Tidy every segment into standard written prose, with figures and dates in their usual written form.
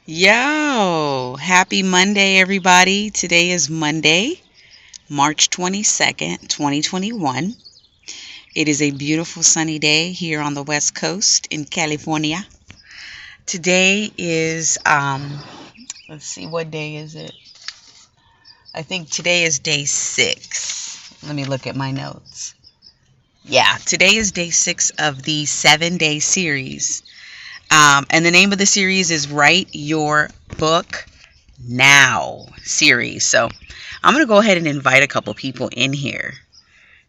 Yo, happy Monday, everybody. Today is Monday, March 22nd, 2021. It is a beautiful sunny day here on the West Coast in California. Today is, let's see, what day is it? I think today is day 6. Let me look at my notes. Yeah, today is day 6 of the 7-day series. And the name of the series is Write Your Book Now series. So I'm going to go ahead and invite a couple people in here.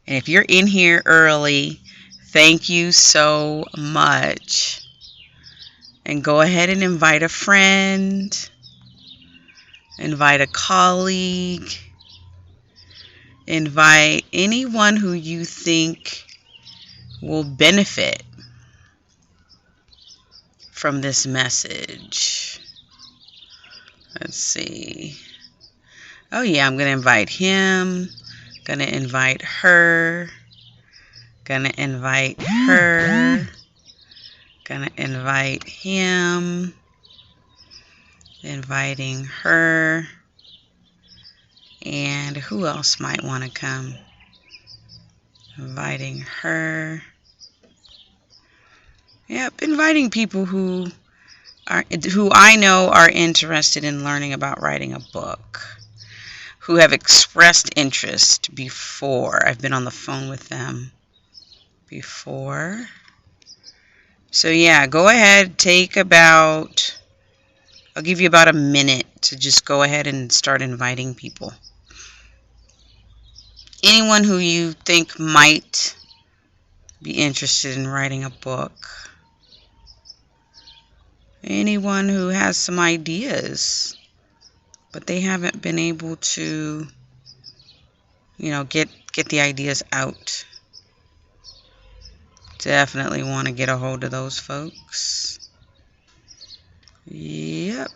And if you're in here early, thank you so much. And go ahead and invite a friend, invite a colleague, invite anyone who you think will benefit from this message. Let's see. Oh yeah, I'm going to invite him. Going to invite her. Going to invite her. Going to invite him. Inviting her. And who else might want to come? Inviting her. Yep, inviting people who I know are interested in learning about writing a book, who have expressed interest before. I've been on the phone with them before. So yeah, go ahead, I'll give you about a minute to just go ahead and start inviting people. Anyone who you think might be interested in writing a book. Anyone who has some ideas, but they haven't been able to, get the ideas out. Definitely want to get a hold of those folks. Yep.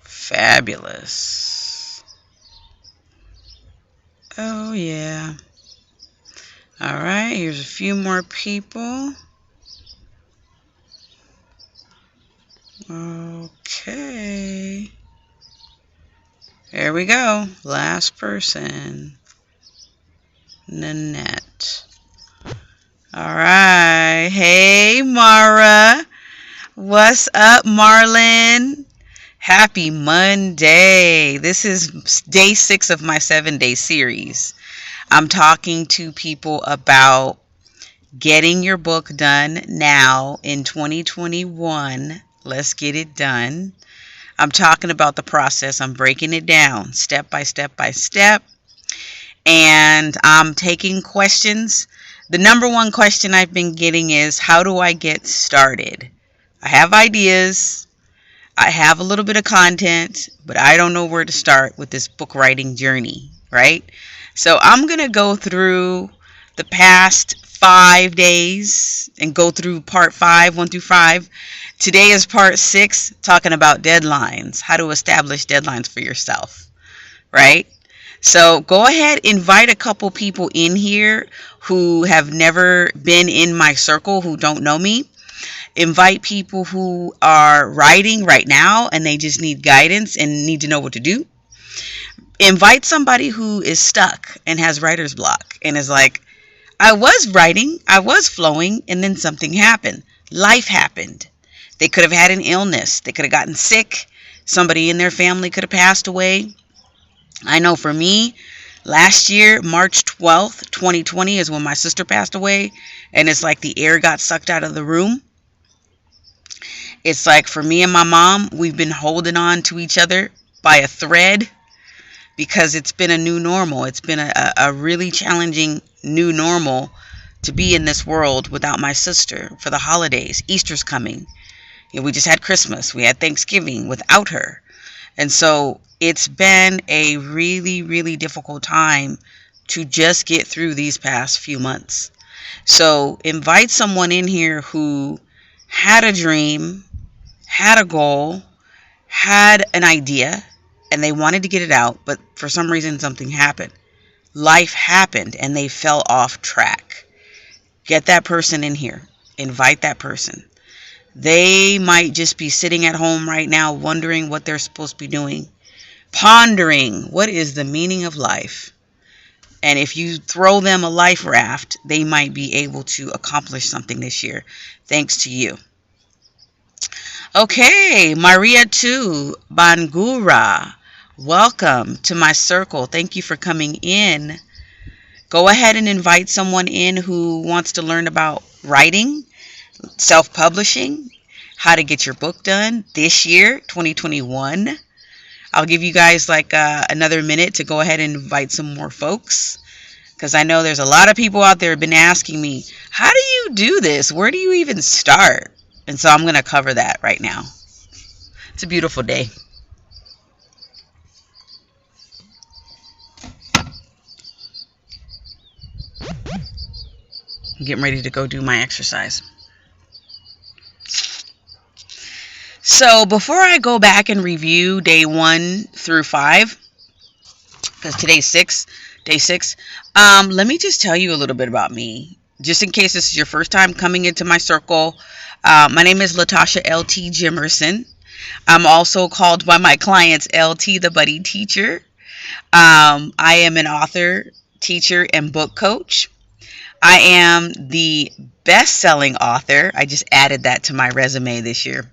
Fabulous. Oh, yeah. All right, here's a few more people. Okay. There we go. Last person. Nanette. All right. Hey, Mara. What's up, Marlon? Happy Monday. This is day 6 of my 7-day series. I'm talking to people about getting your book done now in 2021. Let's get it done. I'm talking about the process. I'm breaking it down step by step by step. And I'm taking questions. The number one question I've been getting is, how do I get started? I have ideas. I have a little bit of content, but I don't know where to start with this book writing journey, right? So I'm going to go through the past 5 days and go through part 5, 1 through 5. Today is part 6, talking about deadlines, how to establish deadlines for yourself, right? So go ahead, invite a couple people in here who have never been in my circle, who don't know me. Invite people who are writing right now and they just need guidance and need to know what to do. Invite somebody who is stuck and has writer's block and is like, I was writing, I was flowing, and then something happened. Life happened. They could have had an illness. They could have gotten sick. Somebody in their family could have passed away. I know for me, last year, March 12th, 2020 is when my sister passed away, and it's like the air got sucked out of the room. It's like for me and my mom, we've been holding on to each other by a thread because it's been a new normal. It's been a really challenging new normal to be in this world without my sister for the holidays. Easter's coming. We just had Christmas. We had Thanksgiving without her. And so it's been a really, really difficult time to just get through these past few months. So invite someone in here who had a dream, had a goal, had an idea, and they wanted to get it out, but for some reason something happened. Life happened and they fell off track. Get that person in here. Invite that person. They might just be sitting at home right now wondering what they're supposed to be doing, pondering what is the meaning of life. And if you throw them a life raft, they might be able to accomplish something this year, thanks to you. Okay, Maria Tu Bangura, welcome to my circle. Thank you for coming in. Go ahead and invite someone in who wants to learn about writing, self-publishing, how to get your book done this year, 2021. I'll give you guys like another minute to go ahead and invite some more folks, because I know there's a lot of people out there who have been asking me, how do you do this? Where do you even start? And so I'm going to cover that right now. It's a beautiful day. I'm getting ready to go do my exercise. So before I go back and review day 1 through 5, because today's day 6, let me just tell you a little bit about me. Just in case this is your first time coming into my circle, my name is Latasha L.T. Jimerson. I'm also called by my clients LT the Buddy Teacher. I am an author, teacher, and book coach. I am the best-selling author. I just added that to my resume this year.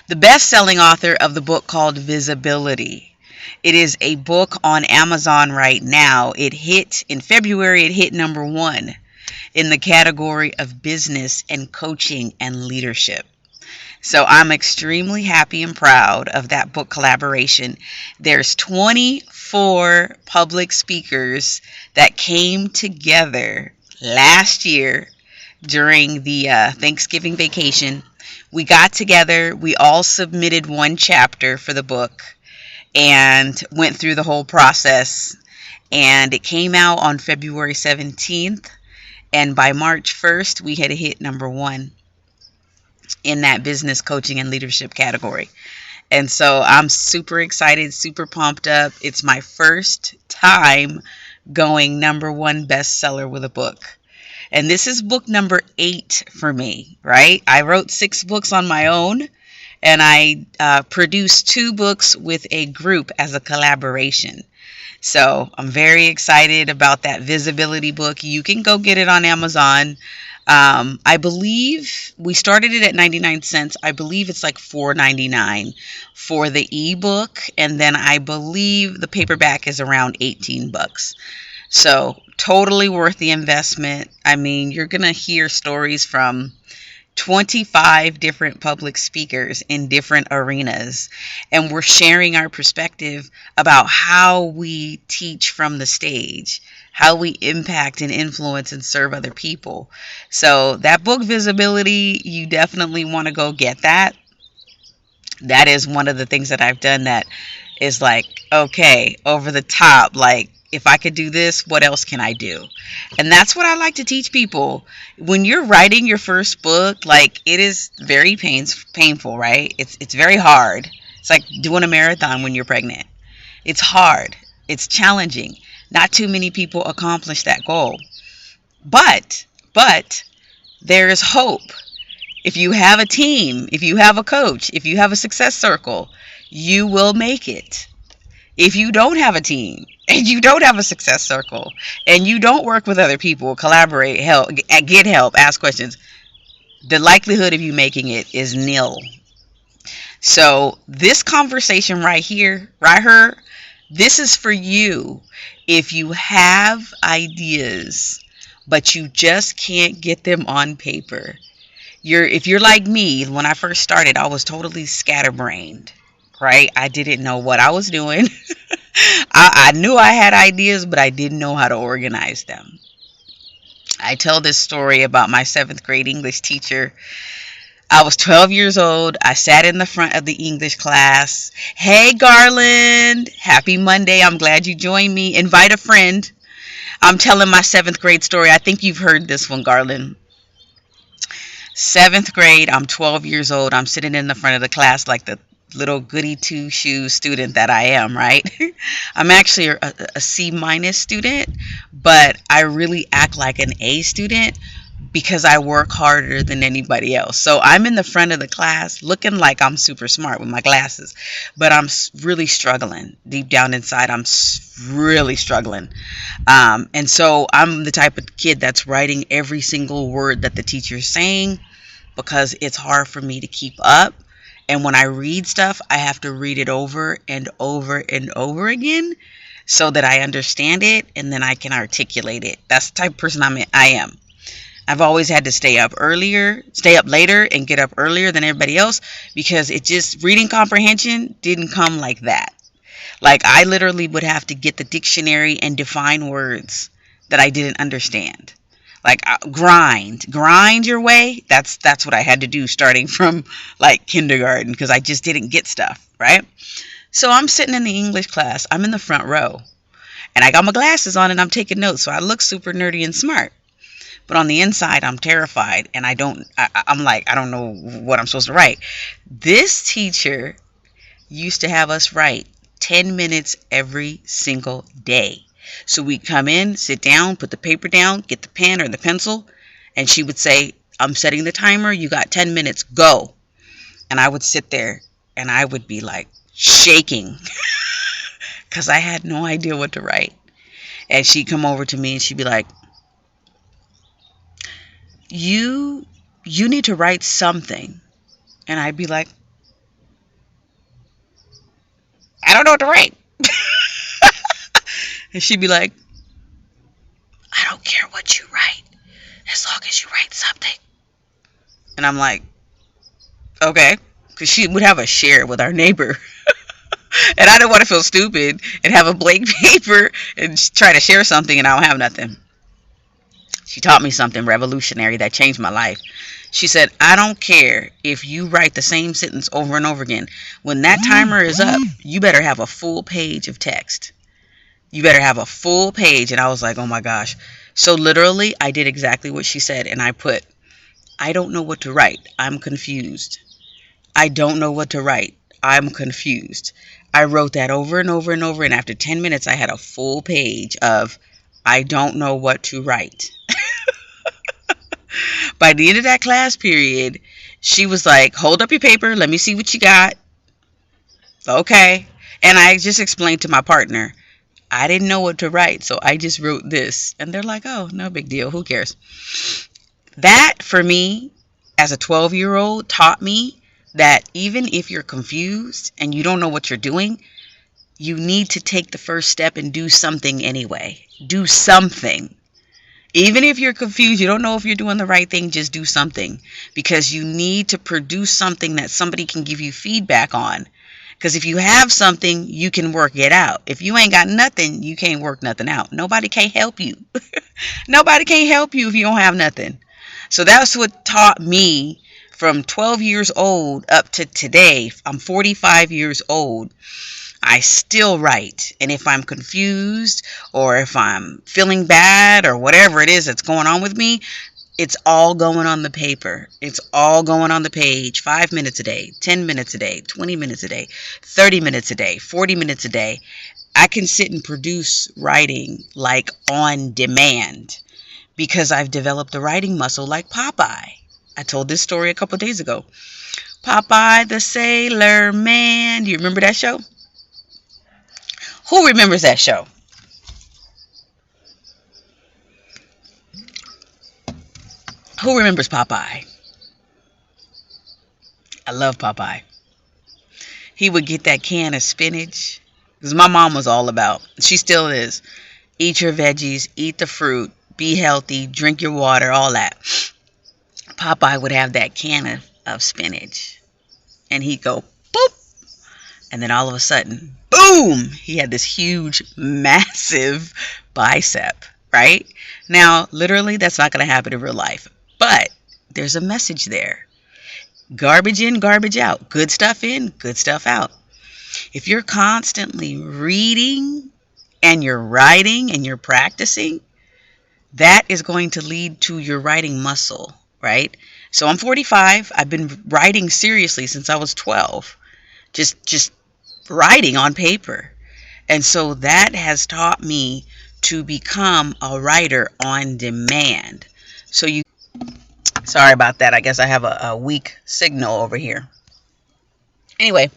The best-selling author of the book called Visibility. It is a book on Amazon right now. It hit in February. It hit number 1 in the category of business and coaching and leadership. So I'm extremely happy and proud of that book collaboration. There's 24 public speakers that came together last year during the Thanksgiving vacation. We got together, we all submitted 1 chapter for the book and went through the whole process. And it came out on February 17th. And by March 1st, we had hit number 1 in that business coaching and leadership category. And so I'm super excited, super pumped up. It's my first time going number 1 bestseller with a book. And this is book number 8 for me, right? I wrote 6 books on my own, and I produced 2 books with a group as a collaboration. So I'm very excited about that Visibility book. You can go get it on Amazon. I believe we started it at 99 cents. I believe it's like $4.99 for the ebook. And then I believe the paperback is around $18. So totally worth the investment. I mean, you're going to hear stories from 25 different public speakers in different arenas, and we're sharing our perspective about how we teach from the stage, how we impact and influence and serve other people. So that book, Visibility, you definitely want to go get that. That is one of the things that I've done that is like, okay, over the top, like, if I could do this, what else can I do? And that's what I like to teach people. When you're writing your first book, like, it is very painful, right? It's very hard. It's like doing a marathon when you're pregnant. It's hard. It's challenging. Not too many people accomplish that goal. But there is hope. If you have a team, if you have a coach, if you have a success circle, you will make it. If you don't have a team, and you don't have a success circle, and you don't work with other people, collaborate, help, get help, ask questions, the likelihood of you making it is nil. So this conversation right here, this is for you. If you have ideas, but you just can't get them on paper. If you're like me, when I first started, I was totally scatterbrained, right? I didn't know what I was doing. I knew I had ideas, but I didn't know how to organize them. I tell this story about my 7th grade English teacher. I was 12 years old. I sat in the front of the English class. Hey, Garland. Happy Monday. I'm glad you joined me. Invite a friend. I'm telling my 7th grade story. I think you've heard this one, Garland. 7th grade. I'm 12 years old. I'm sitting in the front of the class like the little goody two-shoes student that I am, right? I'm actually a C- student, but I really act like an A student. because I work harder than anybody else. So I'm in the front of the class looking like I'm super smart with my glasses, but I'm really struggling. Deep down inside, I'm really struggling. And so I'm the type of kid that's writing every single word that the teacher's saying because it's hard for me to keep up. And when I read stuff, I have to read it over and over and over again so that I understand it and then I can articulate it. That's the type of person I am. I've always had to stay up later and get up earlier than everybody else because it just, reading comprehension didn't come like that. Like, I literally would have to get the dictionary and define words that I didn't understand. Like, grind your way. That's what I had to do starting from like kindergarten because I just didn't get stuff, right? So I'm sitting in the English class. I'm in the front row and I got my glasses on and I'm taking notes. So I look super nerdy and smart. But on the inside, I'm terrified and I'm like, I don't know what I'm supposed to write. This teacher used to have us write 10 minutes every single day. So we'd come in, sit down, put the paper down, get the pen or the pencil, and she would say, I'm setting the timer, you got 10 minutes, go. And I would sit there and I would be like shaking because I had no idea what to write. And she'd come over to me and she'd be like, you need to write something. And I'd be like, I don't know what to write. And she'd be like, I don't care what you write, as long as you write something. And I'm like, okay. Because she would have a share with our neighbor. And I didn't want to feel stupid and have a blank paper and try to share something and I don't have nothing. She taught me something revolutionary that changed my life. She said, I don't care if you write the same sentence over and over again. When that timer is up, you better have a full page of text. You better have a full page. And I was like, oh my gosh. So literally, I did exactly what she said. And I put, I don't know what to write. I'm confused. I don't know what to write. I'm confused. I wrote that over and over and over. And after 10 minutes, I had a full page of, I don't know what to write. By the end of that class period, she was like, hold up your paper. Let me see what you got. Okay. And I just explained to my partner, I didn't know what to write, so I just wrote this. And they're like, oh, no big deal. Who cares? That, for me, as a 12-year-old, taught me that even if you're confused and you don't know what you're doing, you need to take the first step and do something anyway. Do something. Even if you're confused, you don't know if you're doing the right thing, just do something. Because you need to produce something that somebody can give you feedback on. Because if you have something, you can work it out. If you ain't got nothing, you can't work nothing out. Nobody can help you. Nobody can help you if you don't have nothing. So that's what taught me from 12 years old up to today. I'm 45 years old. I still write. And if I'm confused or if I'm feeling bad or whatever it is that's going on with me, it's all going on the paper. It's all going on the page. 5 minutes a day, 10 minutes a day, 20 minutes a day, 30 minutes a day, 40 minutes a day. I can sit and produce writing like on demand because I've developed the writing muscle like Popeye. I told this story a couple of days ago. Popeye the Sailor Man. Do you remember that show? Who remembers that show? Who remembers Popeye? I love Popeye. He would get that can of spinach. Because my mom was all about, she still is, eat your veggies, eat the fruit, be healthy, drink your water, all that. Popeye would have that can of spinach. And he'd go, boop. And then all of a sudden, boom, he had this huge, massive bicep, right? Now, literally, that's not going to happen in real life. But there's a message there. Garbage in, garbage out. Good stuff in, good stuff out. If you're constantly reading and you're writing and you're practicing, that is going to lead to your writing muscle, right? So I'm 45. I've been writing seriously since I was 12. Just writing on paper. And so that has taught me to become a writer on demand. So Sorry about that. I guess I have a weak signal over here. Anyway,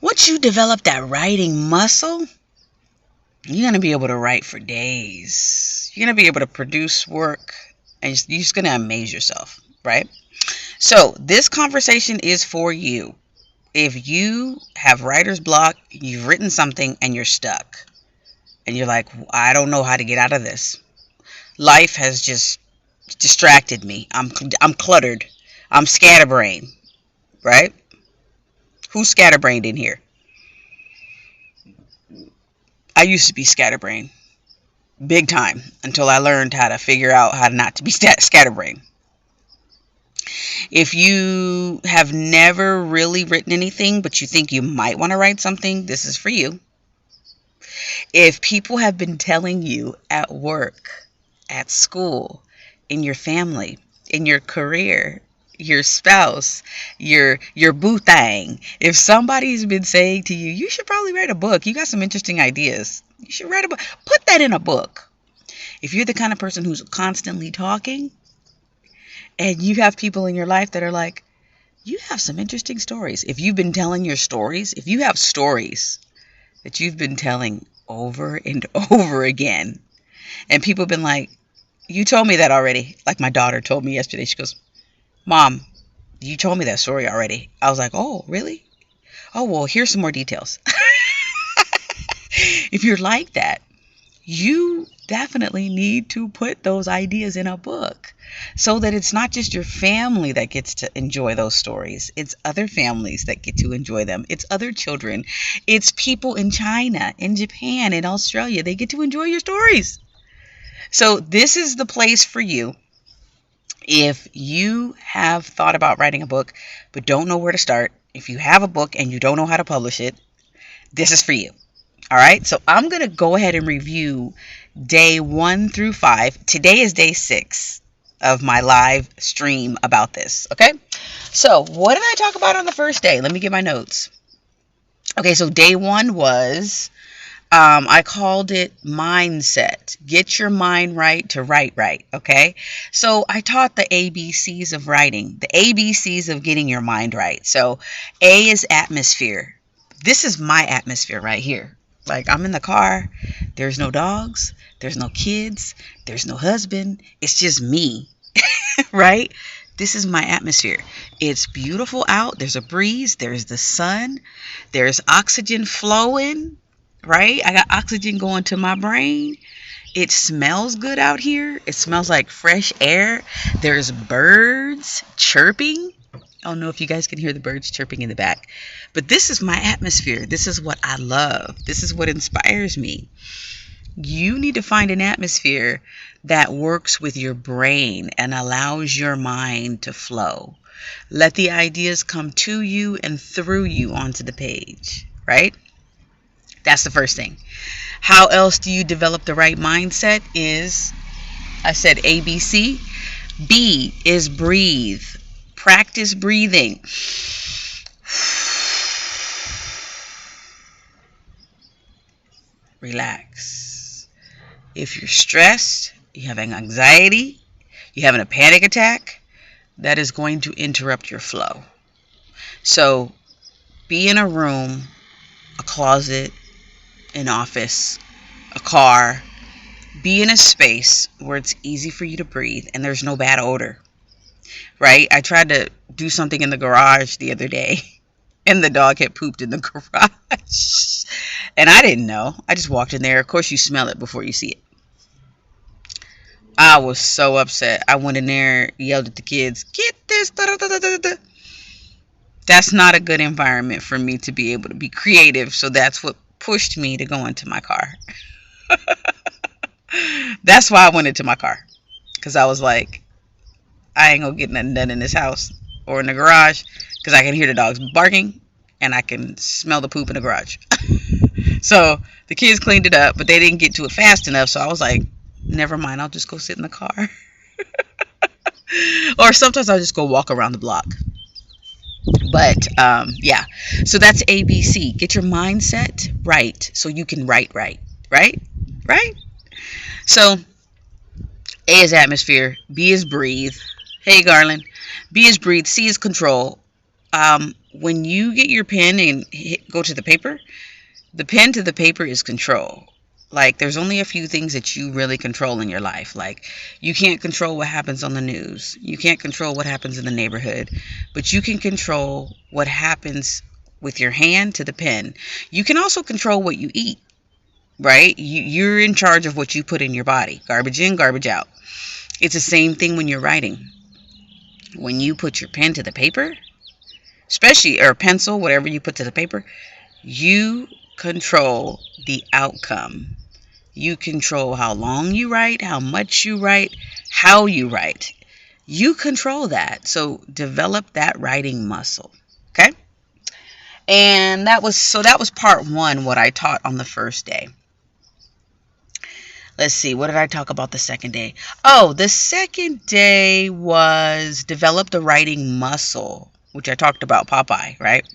once you develop that writing muscle, you're going to be able to write for days. You're going to be able to produce work, and you're just going to amaze yourself, right? So this conversation is for you. If you have writer's block, you've written something and you're stuck, and you're like, I don't know how to get out of this. Life has just distracted me. I'm cluttered. I'm scatterbrained, right? Who's scatterbrained in here? I used to be scatterbrained, big time, until I learned how to figure out how not to be scatterbrained. If you have never really written anything, but you think you might want to write something, this is for you. If people have been telling you at work, at school, in your family, in your career, your spouse, your boo thing, if somebody's been saying to you, you should probably write a book, you got some interesting ideas, you should write a book, put that in a book. If you're the kind of person who's constantly talking, and you have people in your life that are like, you have some interesting stories. If you've been telling your stories, if you have stories that you've been telling over and over again, and people have been like, you told me that already. Like my daughter told me yesterday. She goes, Mom, you told me that story already. I was like, oh, really? Oh, well, here's some more details. If you're like that, you definitely need to put those ideas in a book so that it's not just your family that gets to enjoy those stories. It's other families that get to enjoy them. It's other children. It's people in China, in Japan, in Australia. They get to enjoy your stories. So this is the place for you. If you have thought about writing a book but don't know where to start, if you have a book and you don't know how to publish it, this is for you. All right, so I'm going to go ahead and review day 1 through 5. Today is day 6 of my live stream about this, okay? So what did I talk about on the first day? Let me get my notes. Okay, so day 1 was, I called it mindset. Get your mind right to write right, okay? So I taught the ABCs of writing, the ABCs of getting your mind right. So A is atmosphere. This is my atmosphere right here. Like, I'm in the car, there's no dogs, there's no kids, there's no husband, it's just me, right? This is my atmosphere. It's beautiful out, there's a breeze, there's the sun, there's oxygen flowing, right? I got oxygen going to my brain. It smells good out here. It smells like fresh air. There's birds chirping. I don't know if you guys can hear the birds chirping in the back, but this is my atmosphere. This is what I love. This is what inspires me. You need to find an atmosphere that works with your brain and allows your mind to flow. Let the ideas come to you and through you onto the page, right? That's the first thing. How else do you develop the right mindset? Is, I said ABC. B is breathe. Practice breathing. Relax. If you're stressed, you have anxiety, you're having a panic attack, that is going to interrupt your flow. So be in a room, a closet, an office, a car. Be in a space where it's easy for you to breathe and there's no bad odor. Right? I tried to do something in the garage the other day and the dog had pooped in the garage. And I didn't know. I just walked in there. Of course, you smell it before you see it. I was so upset. I went in there, yelled at the kids, get this. Da, da, da, da, da. That's not a good environment for me to be able to be creative. So that's what pushed me to go into my car. That's why I went into my car. Because I was like, I ain't gonna get nothing done in this house or in the garage because I can hear the dogs barking and I can smell the poop in the garage. So the kids cleaned it up, but they didn't get to it fast enough. So I was like, never mind, I'll just go sit in the car. Or sometimes I'll just go walk around the block. But yeah, so that's ABC. Get your mindset right so you can write right. So A is atmosphere, B is breathe, Hey, Garland. B is breathe. C is control. When you get your pen and go to the paper, the pen to the paper is control. Like, there's only a few things that you really control in your life. Like, you can't control what happens on the news. You can't control what happens in the neighborhood. But you can control what happens with your hand to the pen. You can also control what you eat, right? You're in charge of what you put in your body. Garbage in, garbage out. It's the same thing when you're writing. When you put your pen to the paper, especially, or pencil, whatever you put to the paper, you control the outcome. You control how long you write, how much you write, how you write. You control that. So develop that writing muscle. Okay? And that was part 1, what I taught on the first day. Let's see, what did I talk about the second day? Oh, the second day was develop the writing muscle, which I talked about Popeye, right?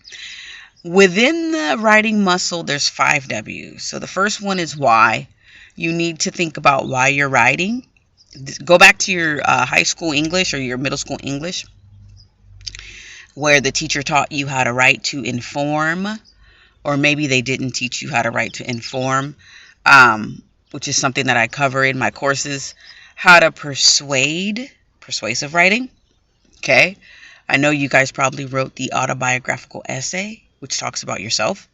Within the writing muscle, there's 5 W's. So the first one is why. You need to think about why you're writing. Go back to your high school English or your middle school English, where the teacher taught you how to write to inform, or maybe they didn't teach you how to write to inform, which is something that I cover in my courses. How to persuasive writing. Okay. I know you guys probably wrote the autobiographical essay, which talks about yourself.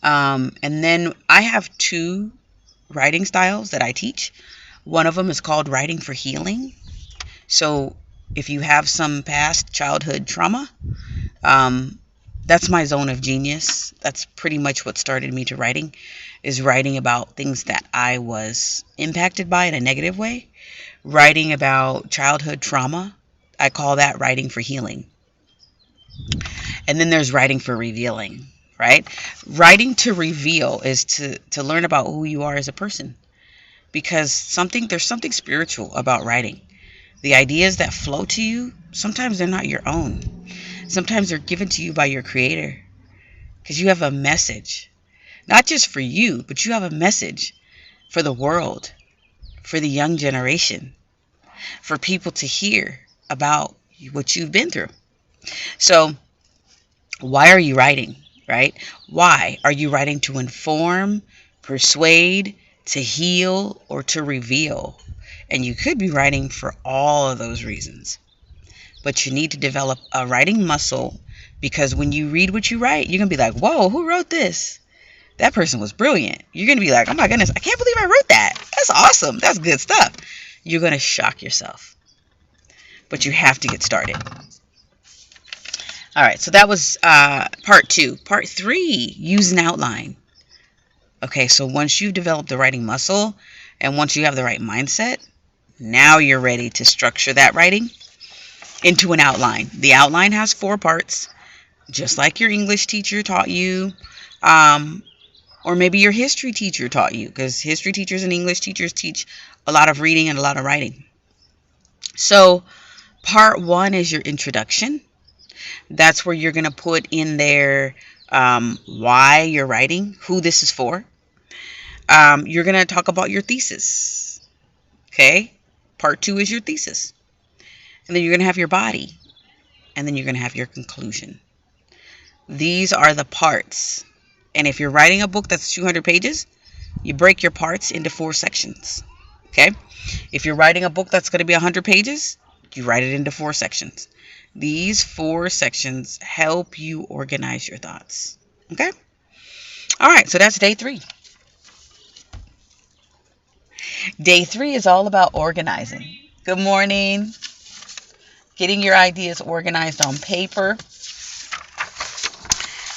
And then I have 2 writing styles that I teach. One of them is called writing for healing. So if you have some past childhood trauma, that's my zone of genius. That's pretty much what started me to writing, is writing about things that I was impacted by in a negative way. Writing about childhood trauma, I call that writing for healing. And then there's writing for revealing, right? Writing to reveal is to learn about who you are as a person. Because there's something spiritual about writing. The ideas that flow to you, sometimes they're not your own. Sometimes they're given to you by your creator. Because you have a message. Not just for you, but you have a message for the world, for the young generation, for people to hear about what you've been through. So, why are you writing, right? Why? Are you writing to inform, persuade, to heal, or to reveal? And you could be writing for all of those reasons. But you need to develop a writing muscle, because when you read what you write, you're going to be like, whoa, who wrote this? That person was brilliant. You're going to be like, oh my goodness, I can't believe I wrote that. That's awesome. That's good stuff. You're going to shock yourself. But you have to get started. All right, so that was part 2. Part 3, use an outline. Okay, so once you've developed the writing muscle and once you have the right mindset, now you're ready to structure that writing into an outline. The outline has 4 parts, just like your English teacher taught you, or maybe your history teacher taught you, because history teachers and English teachers teach a lot of reading and a lot of writing. So part 1 is your introduction. That's where you're going to put in there why you're writing, who this is for. You're going to talk about your thesis. Okay? Part 2 is your thesis. And then you're going to have your body. And then you're going to have your conclusion. These are the parts. And if you're writing a book that's 200 pages, you break your parts into 4 sections. Okay? If you're writing a book that's going to be 100 pages, you write it into 4 sections. These 4 sections help you organize your thoughts. Okay? All right, so that's day 3. Day 3 is all about organizing. Good morning. Getting your ideas organized on paper.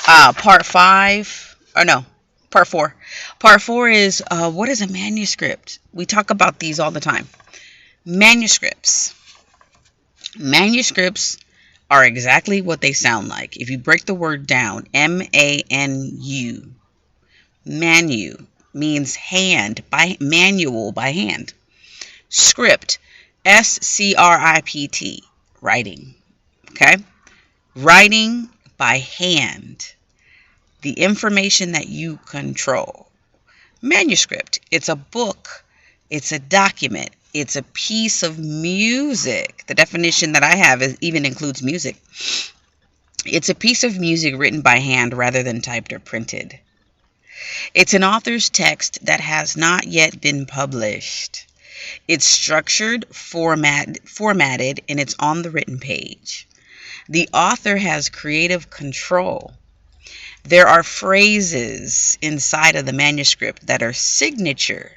Part 4. Part 4 is, what is a manuscript? We talk about these all the time. Manuscripts. Manuscripts are exactly what they sound like. If you break the word down, M-A-N-U. Manu means hand, manual, by hand. Script, S-C-R-I-P-T, writing. Okay? Writing by hand. The information that you control. Manuscript, it's a book, it's a document, It's a piece of music. The definition that I have even includes music. It's a piece of music written by hand rather than typed or printed. It's an author's text that has not yet been published. It's structured, formatted, and it's on the written page. The author has creative control. There are phrases inside of the manuscript that are signature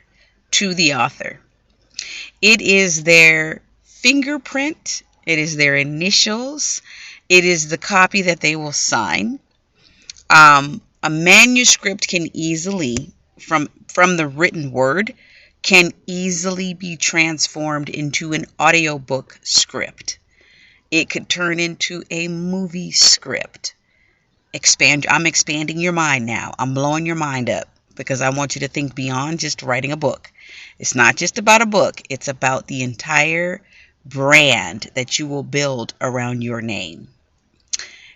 to the author. It is their fingerprint. It is their initials. It is the copy that they will sign. A manuscript can easily, from the written word, can easily be transformed into an audiobook script. It could turn into a movie script. I'm expanding your mind now. I'm blowing your mind up because I want you to think beyond just writing a book. It's not just about a book. It's about the entire brand that you will build around your name.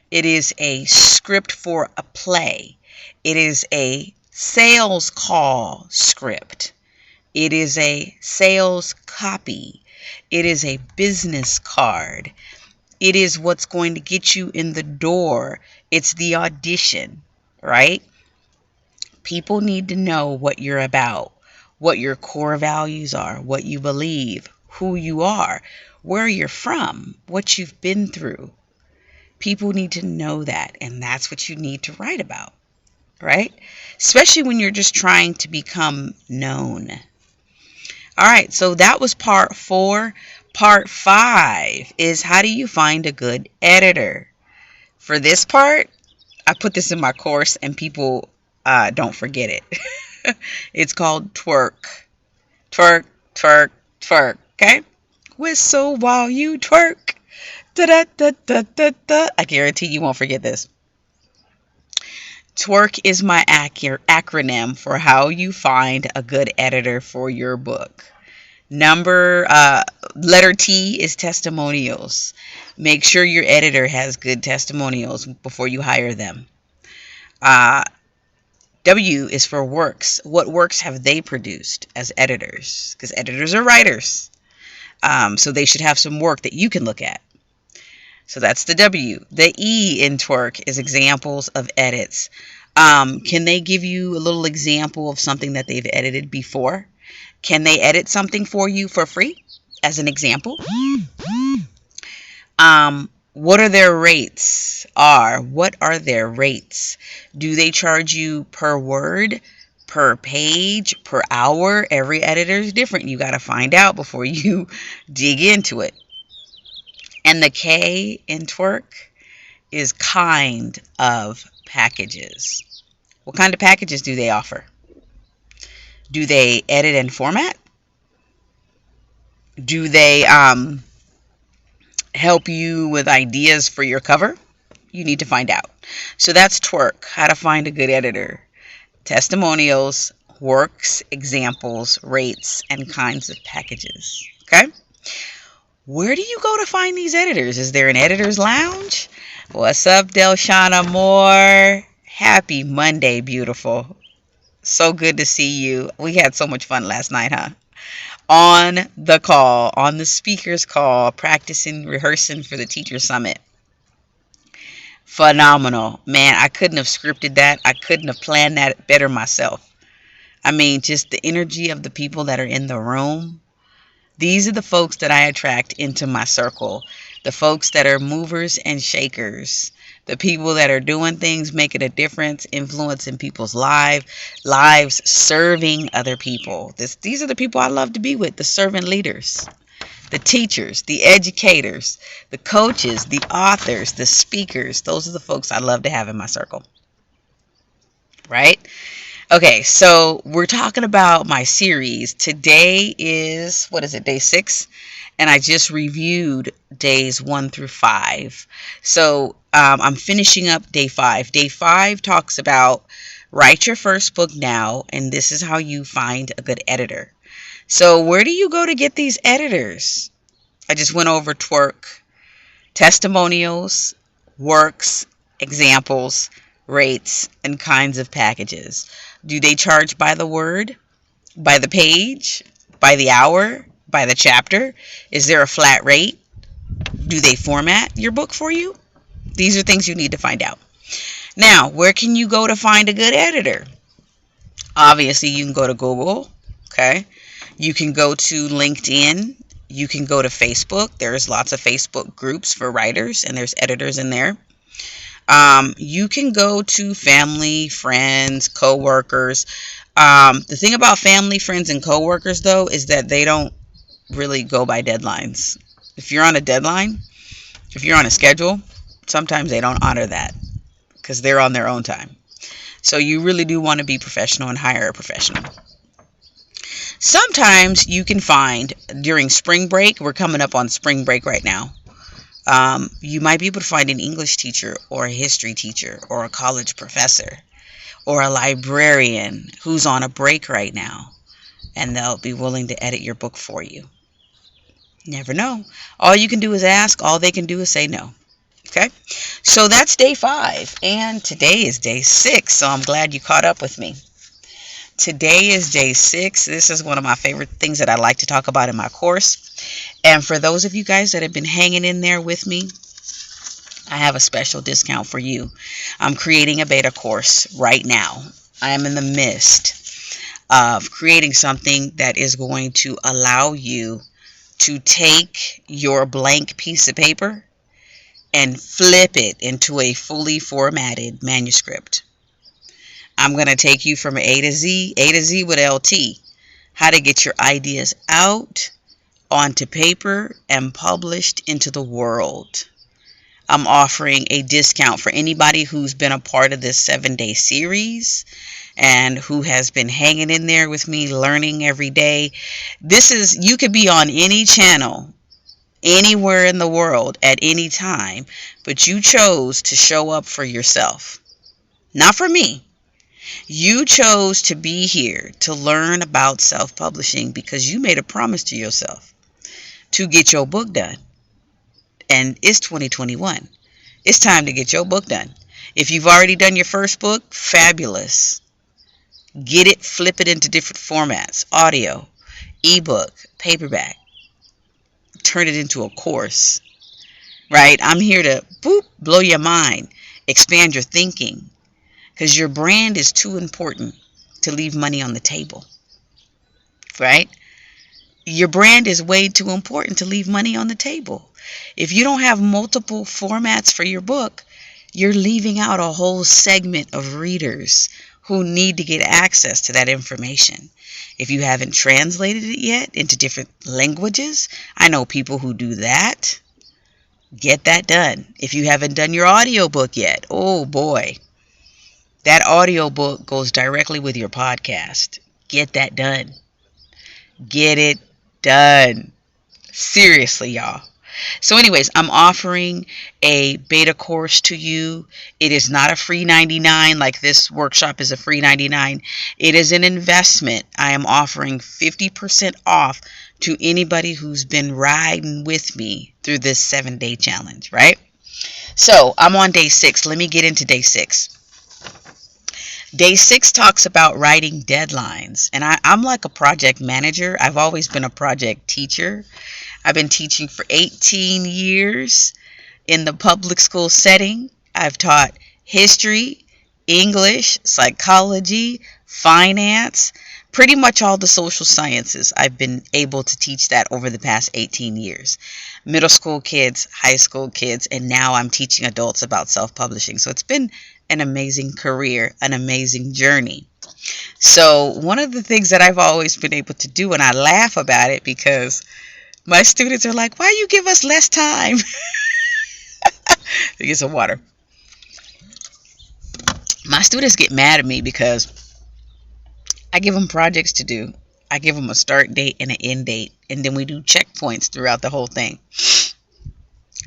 It is a script for a play. It is a sales call script. It is a sales copy. It is a business card. It is what's going to get you in the door. It's the audition, right? People need to know what you're about, what your core values are, what you believe, who you are, where you're from, what you've been through. People need to know that, and that's what you need to write about, right? Especially when you're just trying to become known. All right, so that was part 4. Part 5 is how do you find a good editor? For this part, I put this in my course and people don't forget it. It's called twerk. Twerk, twerk, twerk, okay? Whistle while you twerk. Da-da-da-da-da-da. I guarantee you won't forget this. Twerk is my acronym for how you find a good editor for your book. Letter T is testimonials. Make sure your editor has good testimonials before you hire them. W is for works. What works have they produced as editors? Because editors are writers. So they should have some work that you can look at. So that's the W. The E in twerk is examples of edits. Can they give you a little example of something that they've edited before? Can they edit something for you for free as an example? What are their rates? What are their rates? Do they charge you per word, per page, per hour? Every editor is different. You got to find out before you dig into it. And the K in twerk is kind of packages. What kind of packages do they offer? Do they edit and format? Do they help you with ideas for your cover? You need to find out. So that's twerk, how to find a good editor. Testimonials, works, examples, rates, and kinds of packages. Okay? Where do you go to find these editors? Is there an editor's lounge? What's up, Delshana Moore? Happy Monday, beautiful. So good to see you. We had so much fun last night, huh? On the call, on the speaker's call, practicing, rehearsing for the Teacher Summit. Phenomenal. Man, I couldn't have scripted that. I couldn't have planned that better myself. I mean, just the energy of the people that are in the room. These are the folks that I attract into my circle. The folks that are movers and shakers. The people that are doing things, making a difference, influencing people's lives, serving other people. These are the people I love to be with, the servant leaders, the teachers, the educators, the coaches, the authors, the speakers. Those are the folks I love to have in my circle. Right? Okay, so we're talking about my series. Today is, day 6? And I just reviewed days 1 through 5. So I'm finishing up day 5. Day 5 talks about write your first book now, and this is how you find a good editor. So where do you go to get these editors? I just went over twerk, testimonials, works, examples, rates, and kinds of packages. Do they charge by the word, by the page, by the hour, by the chapter? Is there a flat rate? Do they format your book for you? These are things you need to find out. Now, where can you go to find a good editor? Obviously, you can go to Google, okay? You can go to LinkedIn. You can go to Facebook. There's lots of Facebook groups for writers, and there's editors in there. You can go to family, friends, co-workers. The thing about family, friends, and co-workers, though, is that they don't really go by deadlines. If you're on a deadline, if you're on a schedule, sometimes they don't honor that because they're on their own time. So you really do want to be professional and hire a professional. Sometimes you can find during spring break, we're coming up on spring break right now, you might be able to find an English teacher or a history teacher or a college professor or a librarian who's on a break right now, and they'll be willing to edit your book for you. Never know. All you can do is ask. All they can do is say no. Okay? So that's day 5, and today is day 6, so I'm glad you caught up with me. Today is day 6. This is one of my favorite things that I like to talk about in my course. And for those of you guys that have been hanging in there with me, I have a special discount for you. I'm creating a beta course right now. I am in the midst of creating something that is going to allow you to take your blank piece of paper and flip it into a fully formatted manuscript. I'm going to take you from A to Z with LT, how to get your ideas out onto paper and published into the world. I'm offering a discount for anybody who's been a part of this 7-day series and who has been hanging in there with me, learning every day. You could be on any channel, anywhere in the world at any time, but you chose to show up for yourself, not for me. You chose to be here to learn about self-publishing because you made a promise to yourself to get your book done. And it's 2021. It's time to get your book done. If you've already done your first book, fabulous. Get it, flip it into different formats, audio, ebook, paperback. Turn it into a course, right? I'm here to blow your mind, expand your thinking, because your brand is too important to leave money on the table, right? Your brand is way too important to leave money on the table. If you don't have multiple formats for your book, you're leaving out a whole segment of readers who need to get access to that information. If you haven't translated it yet into different languages, I know people who do that. Get that done. If you haven't done your audiobook yet, oh boy, that audiobook goes directly with your podcast. Get that done. Get it done. Seriously, y'all. So anyways, I'm offering a beta course to you. It is not a free 99 like this workshop is a free 99. It is an investment. I am offering 50% off to anybody who's been riding with me through this 7-day challenge, right? So I'm on day 6. Let me get into day 6. Day 6 talks about writing deadlines. And I'm like a project manager. I've always been a project teacher. I've been teaching for 18 years in the public school setting. I've taught history, English, psychology, finance, pretty much all the social sciences. I've been able to teach that over the past 18 years. Middle school kids, high school kids, and now I'm teaching adults about self-publishing. So it's been an amazing career, an amazing journey. So one of the things that I've always been able to do, and I laugh about it because my students are like, why you give us less time? Get some water. My students get mad at me because I give them projects to do. I give them a start date and an end date, and then we do checkpoints throughout the whole thing.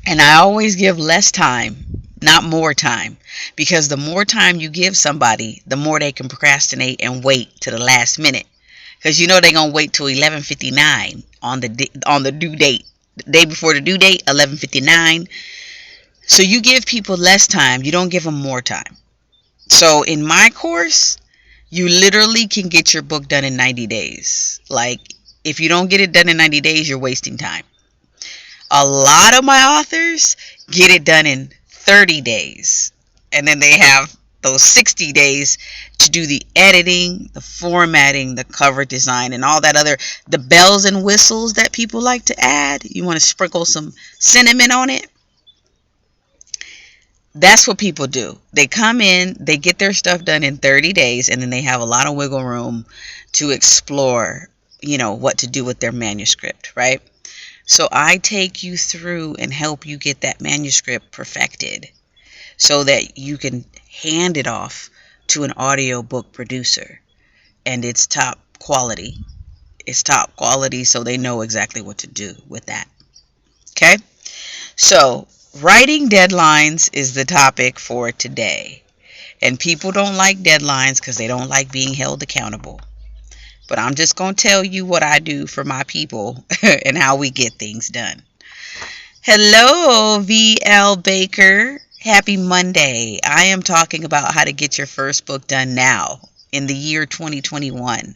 And I always give less time, not more time, because the more time you give somebody, the more they can procrastinate and wait to the last minute. Because you know they're going to wait till 11:59 on the due date. The day before the due date, 11:59. So you give people less time. You don't give them more time. So in my course, you literally can get your book done in 90 days. Like, If you don't get it done in 90 days, you're wasting time. A lot of my authors get it done in 30 days. And then they have those 60 days to do the editing, the formatting, the cover design, and all that other, the bells and whistles that people like to add. You want to sprinkle some cinnamon on it? That's what people do. They come in, they get their stuff done in 30 days, and then they have a lot of wiggle room to explore, what to do with their manuscript, right? So I take you through and help you get that manuscript perfected so that you can hand it off to an audiobook producer. And it's top quality. It's top quality, so they know exactly what to do with that. Okay? So, writing deadlines is the topic for today. And people don't like deadlines because they don't like being held accountable. But I'm just going to tell you what I do for my people and how we get things done. Hello, VL Baker. Happy Monday. I am talking about how to get your first book done now in the year 2021.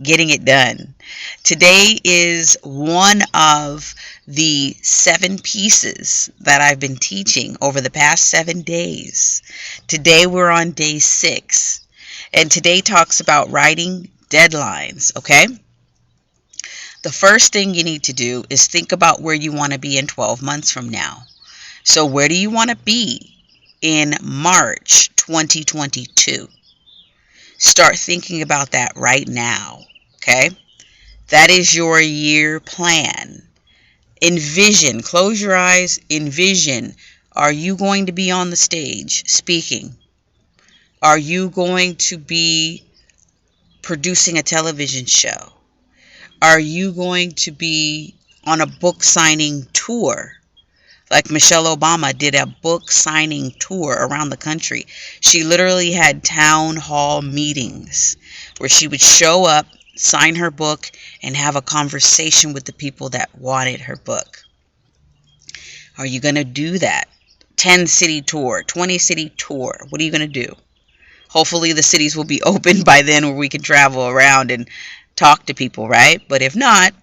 Getting it done. Today is one of the 7 pieces that I've been teaching over the past 7 days. Today we're on day 6. And today talks about writing deadlines, okay? The first thing you need to do is think about where you want to be in 12 months from now. So where do you want to be in March 2022? Start thinking about that right now, okay? That is your year plan. Envision, close your eyes, envision. Are you going to be on the stage speaking? Are you going to be producing a television show? Are you going to be on a book signing tour? Like Michelle Obama did a book signing tour around the country. She literally had town hall meetings where she would show up, sign her book, and have a conversation with the people that wanted her book. Are you going to do that? 10 city tour, 20 city tour. What are you going to do? Hopefully the cities will be open by then where we can travel around and talk to people, right? But if not,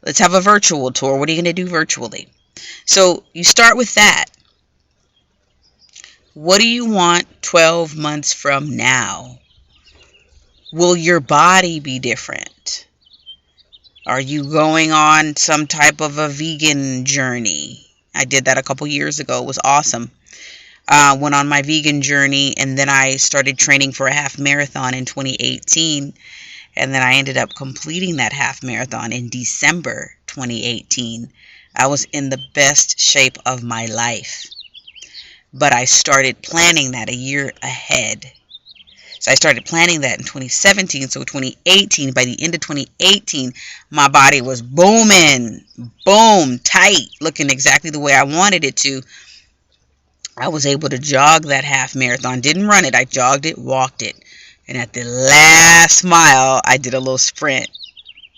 let's have a virtual tour. What are you going to do virtually? So you start with that. What do you want 12 months from now? Will your body be different? Are you going on some type of a vegan journey? I did that a couple years ago. It was awesome. Went on my vegan journey, and then I started training for a half marathon in 2018. And then I ended up completing that half marathon in December 2018. I was in the best shape of my life. But I started planning that a year ahead. So I started planning that in 2017. So 2018, by the end of 2018, my body was booming, boom, tight, looking exactly the way I wanted it to. I was able to jog that half marathon. Didn't run it. I jogged it, walked it. And at the last mile, I did a little sprint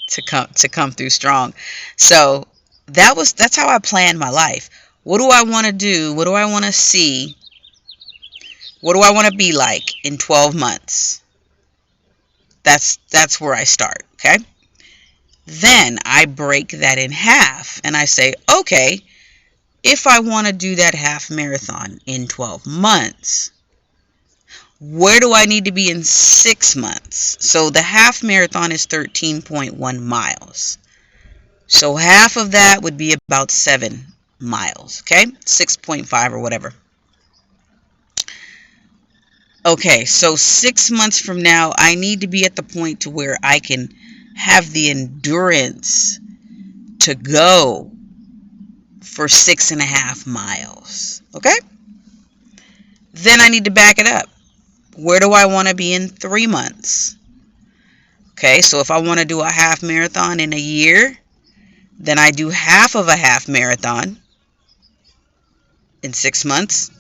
to come through strong. So that's how I planned my life. What do I want to do? What do I want to see? What do I want to be like in 12 months? That's where I start, okay? Then I break that in half and I say, okay, if I want to do that half marathon in 12 months, where do I need to be in 6 months? So the half marathon is 13.1 miles. So half of that would be about 7 miles, okay? 6.5 or whatever. Okay, so 6 months from now, I need to be at the point to where I can have the endurance to go for 6.5 miles, okay? Then I need to back it up. Where do I want to be in 3 months? Okay, so if I want to do a half marathon in a year, then I do half of a half marathon in 6 months.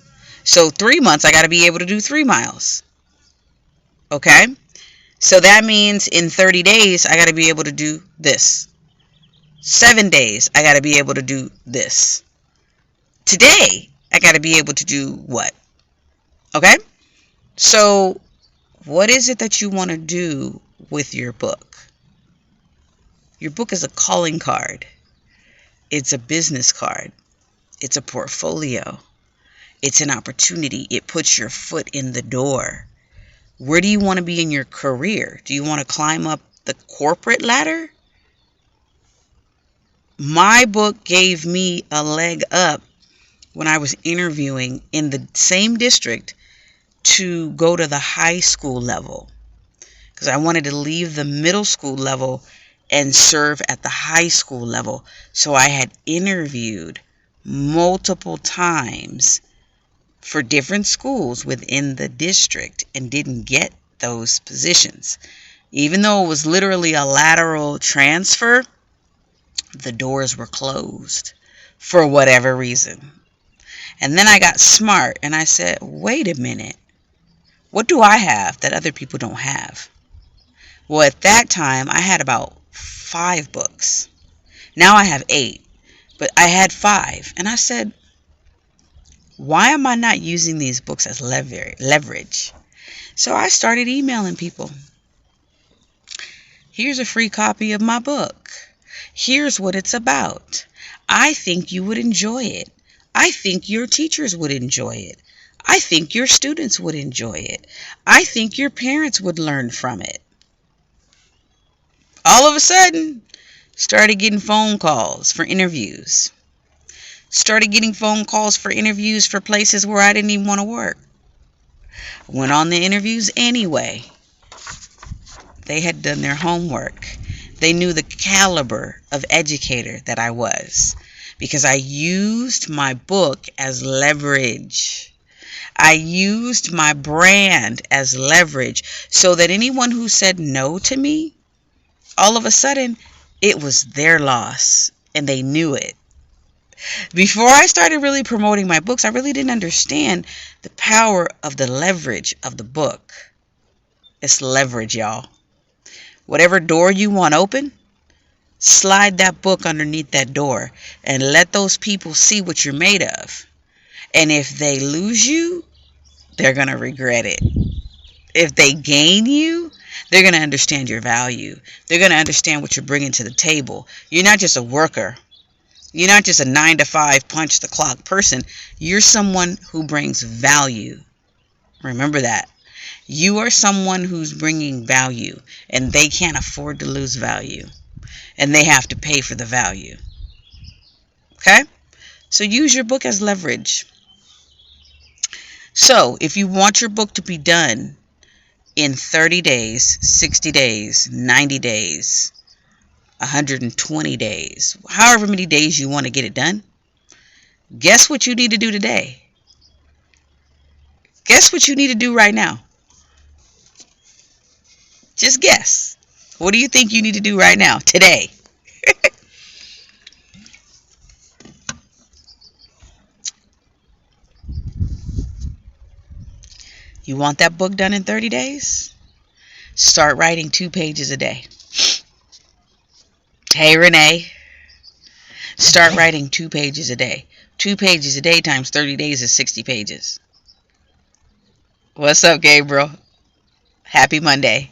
So 3 months, I got to be able to do 3 miles. Okay? So that means in 30 days, I got to be able to do this. 7 days, I got to be able to do this. Today, I got to be able to do what? Okay? So, what is it that you want to do with your book? Your book is a calling card. It's a business card. It's a portfolio. It's an opportunity. It puts your foot in the door. Where do you want to be in your career? Do you want to climb up the corporate ladder? My book gave me a leg up when I was interviewing in the same district to go to the high school level, because I wanted to leave the middle school level and serve at the high school level. So I had interviewed multiple times for different schools within the district and didn't get those positions. Even though it was literally a lateral transfer, the doors were closed for whatever reason. And then I got smart and I said, wait a minute. What do I have that other people don't have? Well, at that time, I had about 5 books. Now I have 8, but I had 5. And I said, why am I not using these books as leverage? So I started emailing people. Here's a free copy of my book. Here's what it's about. I think you would enjoy it. I think your teachers would enjoy it. I think your students would enjoy it. I think your parents would learn from it. All of a sudden, started getting phone calls for interviews. Started getting phone calls for interviews for places where I didn't even want to work. Went on the interviews anyway. They had done their homework. They knew the caliber of educator that I was, because I used my book as leverage. I used my brand as leverage so that anyone who said no to me, all of a sudden, it was their loss, and they knew it. Before I started really promoting my books, I really didn't understand the power of the leverage of the book. It's leverage, y'all. Whatever door you want open, slide that book underneath that door and let those people see what you're made of. And if they lose you, they're going to regret it. If they gain you, they're going to understand your value. They're going to understand what you're bringing to the table. You're not just a worker. You're not just a 9-to-5 punch the clock person. You're someone who brings value. Remember that. You are someone who's bringing value, and they can't afford to lose value, and they have to pay for the value. Okay? So use your book as leverage. So if you want your book to be done in 30 days, 60 days, 90 days, 120 days, however many days you want to get it done, guess what you need to do today? Guess what you need to do right now? Just guess. What do you think you need to do right now, today? You want that book done in 30 days? Start writing 2 pages a day. Hey, Renee. Start writing 2 pages a day. 2 pages a day times 30 days is 60 pages. What's up, Gabriel? Happy Monday.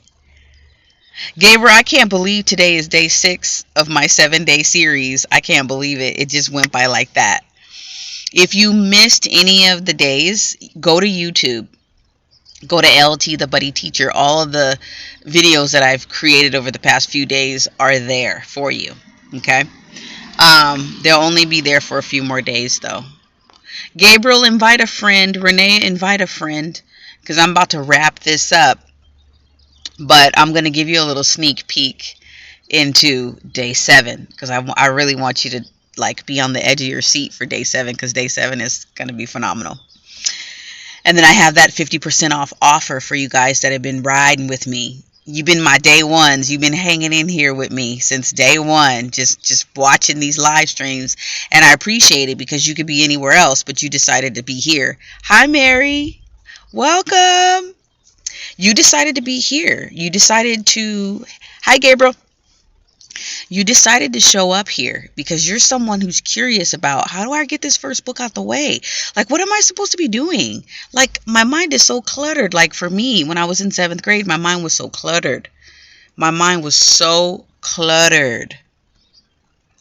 Gabriel, I can't believe today is day 6 of my 7-day series. I can't believe it. It just went by like that. If you missed any of the days, go to YouTube. Go to LT, the Buddy Teacher. All of the videos that I've created over the past few days are there for you. Okay? They'll only be there for a few more days, though. Gabriel, invite a friend. Renee, invite a friend, because I'm about to wrap this up. But I'm going to give you a little sneak peek into day 7, because I really want you to be on the edge of your seat for day 7, because day 7 is going to be phenomenal. And then I have that 50% off offer for you guys that have been riding with me. You've been my day ones. You've been hanging in here with me since day 1, just watching these live streams. And I appreciate it, because you could be anywhere else, but you decided to be here. Hi, Mary. Welcome. You decided to be here. You decided to... Hi, Gabriel. You decided to show up here because you're someone who's curious about, how do I get this first book out the way? What am I supposed to be doing? My mind is so cluttered. For me, when I was in 7th grade, my mind was so cluttered. My mind was so cluttered,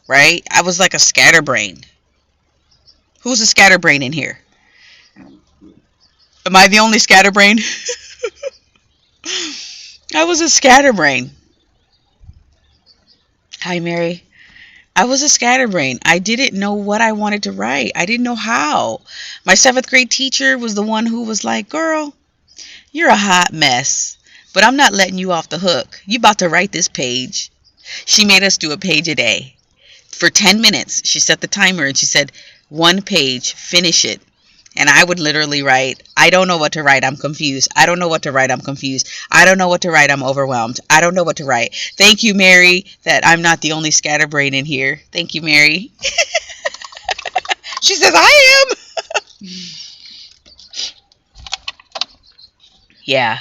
right? I was like a scatterbrain. Who's a scatterbrain in here? Am I the only scatterbrain? I was a scatterbrain. Hi, Mary. I was a scatterbrain. I didn't know what I wanted to write. I didn't know how. My 7th grade teacher was the one who was like, girl, you're a hot mess, but I'm not letting you off the hook. You about to write this page. She made us do a page a day. For 10 minutes, she set the timer and she said, 1 page, finish it. And I would literally write, I don't know what to write, I'm confused. I don't know what to write, I'm confused. I don't know what to write, I'm overwhelmed. I don't know what to write. Thank you, Mary, that I'm not the only scatterbrain in here. Thank you, Mary. She says, I am. Yeah,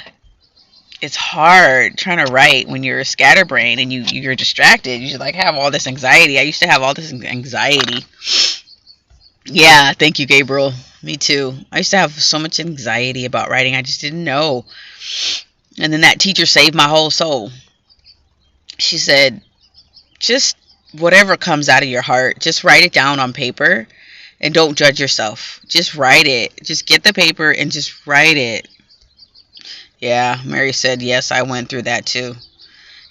it's hard trying to write when you're a scatterbrain and you're distracted. You just like have all this anxiety. I used to have all this anxiety. Yeah, thank you, Gabriel. Me too. I used to have so much anxiety about writing. I just didn't know. And then that teacher saved my whole soul. She said, just whatever comes out of your heart, just write it down on paper and don't judge yourself. Just write it. Just get the paper and just write it. Yeah, Mary said, yes, I went through that too.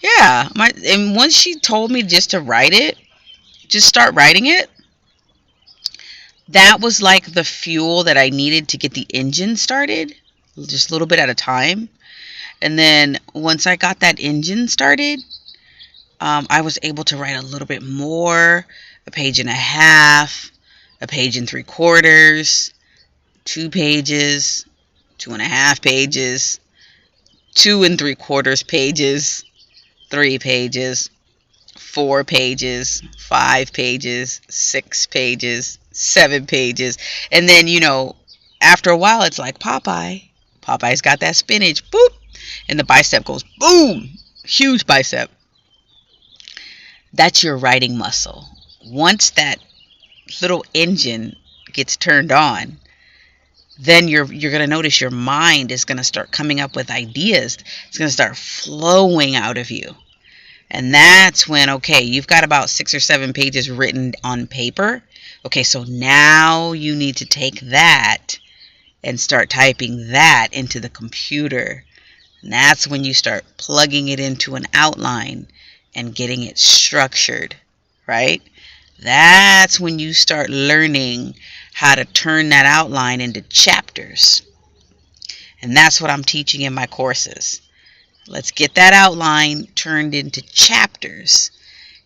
Yeah, and once she told me just to write it, just start writing it, that was like the fuel that I needed to get the engine started, just a little bit at a time. And then once I got that engine started, I was able to write a little bit more, a page and a half, a page and 3/4, 2 pages, 2.5 pages, 2 3/4 pages, 3 pages, 4 pages, 5 pages, 6 pages, 7 pages. And then, after a while, it's like Popeye. Popeye's got that spinach. Boop. And the bicep goes boom. Huge bicep. That's your writing muscle. Once that little engine gets turned on, then you're going to notice your mind is going to start coming up with ideas. It's going to start flowing out of you. And that's when, okay, you've got about 6 or 7 pages written on paper. Okay, so now you need to take that and start typing that into the computer. And that's when you start plugging it into an outline and getting it structured, right? That's when you start learning how to turn that outline into chapters. And that's what I'm teaching in my courses. Let's get that outline turned into chapters.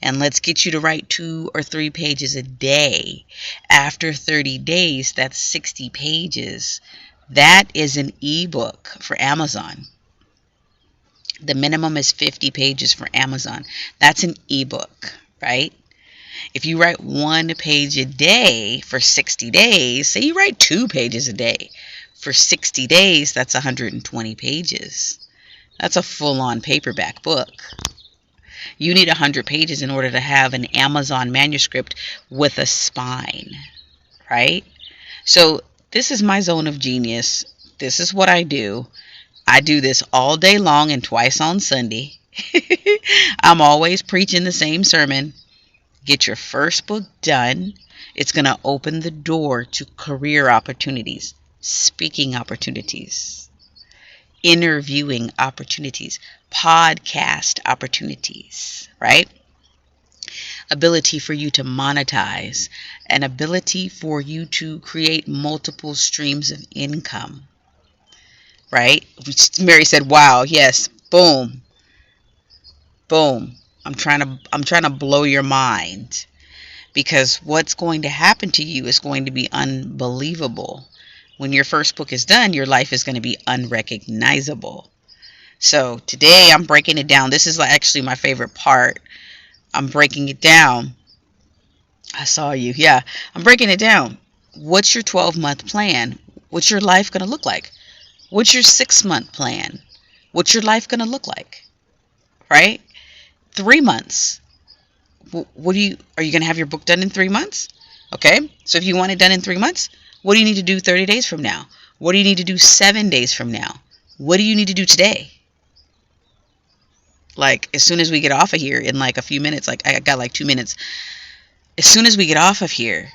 And let's get you to write 2 or 3 pages a day. After 30 days, that's 60 pages. That is an ebook for Amazon. The minimum is 50 pages for Amazon. That's an ebook, right? If you write 1 page a day for 60 days, say you write 2 pages a day. For 60 days, that's 120 pages. That's a full-on paperback book. You need 100 pages in order to have an Amazon manuscript with a spine, right? So this is my zone of genius. This is what I do. I do this all day long and twice on Sunday. I'm always preaching the same sermon. Get your first book done. It's going to open the door to career opportunities, speaking opportunities, interviewing opportunities, podcast opportunities, right? Ability for you to monetize, an ability for you to create multiple streams of income, right? Mary said, wow, yes, boom, boom. I'm trying to blow your mind, because what's going to happen to you is going to be unbelievable. When your first book is done, your life is going to be unrecognizable. So today I'm breaking it down. This is actually my favorite part. I'm breaking it down. I saw you. Yeah, I'm breaking it down. What's your 12-month plan? What's your life going to look like? What's your 6-month plan? What's your life going to look like? Right? 3 months. Are you going to have your book done in 3 months? Okay. So if you want it done in 3 months, what do you need to do 30 days from now? What do you need to do 7 days from now? What do you need to do today? Like, as soon as we get off of here, in like a few minutes, like I got like 2 minutes. As soon as we get off of here,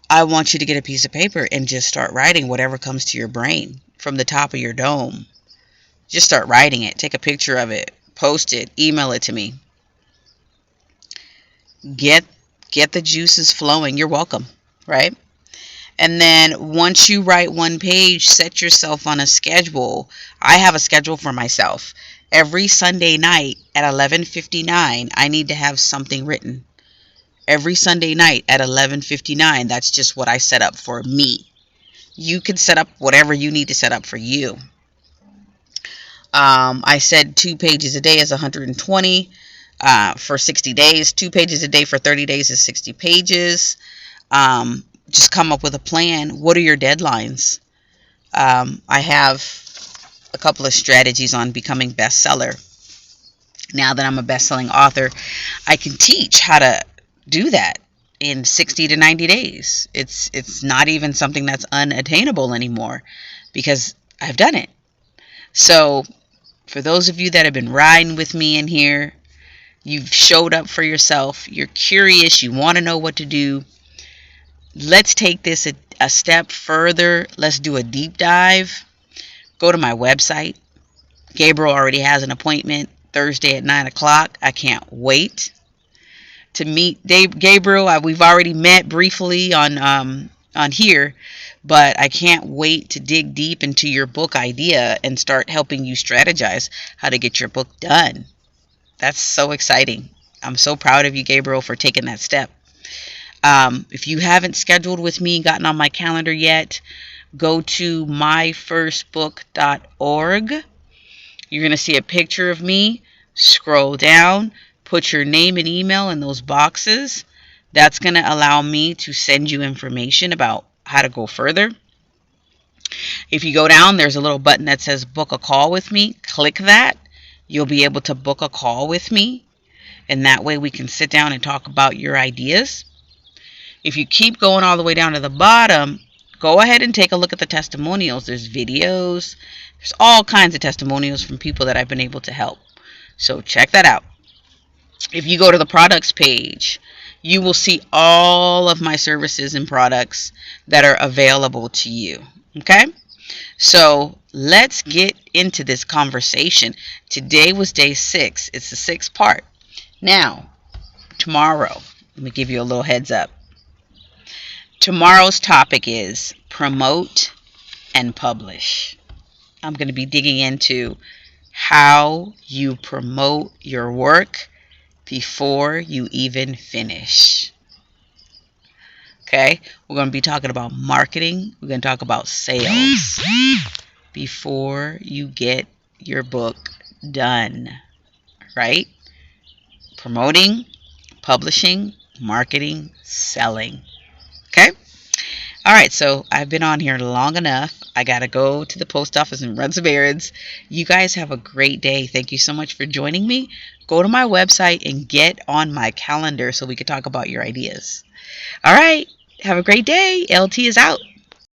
I want you to get a piece of paper and just start writing whatever comes to your brain from the top of your dome. Just start writing it. Take a picture of it. Post it. Email it to me. Get the juices flowing. You're welcome, right? And then once you write one page, set yourself on a schedule. I have a schedule for myself. Every Sunday night at 11:59, I need to have something written. Every Sunday night at 11:59, that's just what I set up for me. You can set up whatever you need to set up for you. I said 2 pages a day is 120 for 60 days. 2 pages a day for 30 days is 60 pages. Just come up with a plan. What are your deadlines? I have a couple of strategies on becoming bestseller. Now that I'm a best-selling author, I can teach how to do that in 60 to 90 days. It's not even something that's unattainable anymore because I've done it. So for those of you that have been riding with me in here, you've showed up for yourself, you're curious, you want to know what to do, let's take this a step further. Let's do a deep dive. Go to my website. Gabriel already has an appointment Thursday at 9 o'clock. I can't wait to meet Gabriel. We've already met briefly on here, but I can't wait to dig deep into your book idea and start helping you strategize how to get your book done. That's so exciting. I'm so proud of you, Gabriel, for taking that step. If you haven't scheduled with me, gotten on my calendar yet, go to myfirstbook.org. You're going to see a picture of me. Scroll down, put your name and email in those boxes. That's going to allow me to send you information about how to go further. If you go down, there's a little button that says book a call with me. Click that. You'll be able to book a call with me. And that way we can sit down and talk about your ideas. If you keep going all the way down to the bottom, go ahead and take a look at the testimonials. There's videos. There's all kinds of testimonials from people that I've been able to help. So check that out. If you go to the products page, you will see all of my services and products that are available to you. Okay? So let's get into this conversation. Today was day 6. It's the 6th part. Now, tomorrow, let me give you a little heads up. Tomorrow's topic is promote and publish. I'm going to be digging into how you promote your work before you even finish. Okay? We're going to be talking about marketing. We're going to talk about sales before you get your book done. Right? Promoting, publishing, marketing, selling. Okay? All right, so I've been on here long enough. I got to go to the post office and run some errands. You guys have a great day. Thank you so much for joining me. Go to my website and get on my calendar so we can talk about your ideas. All right, have a great day. LT is out.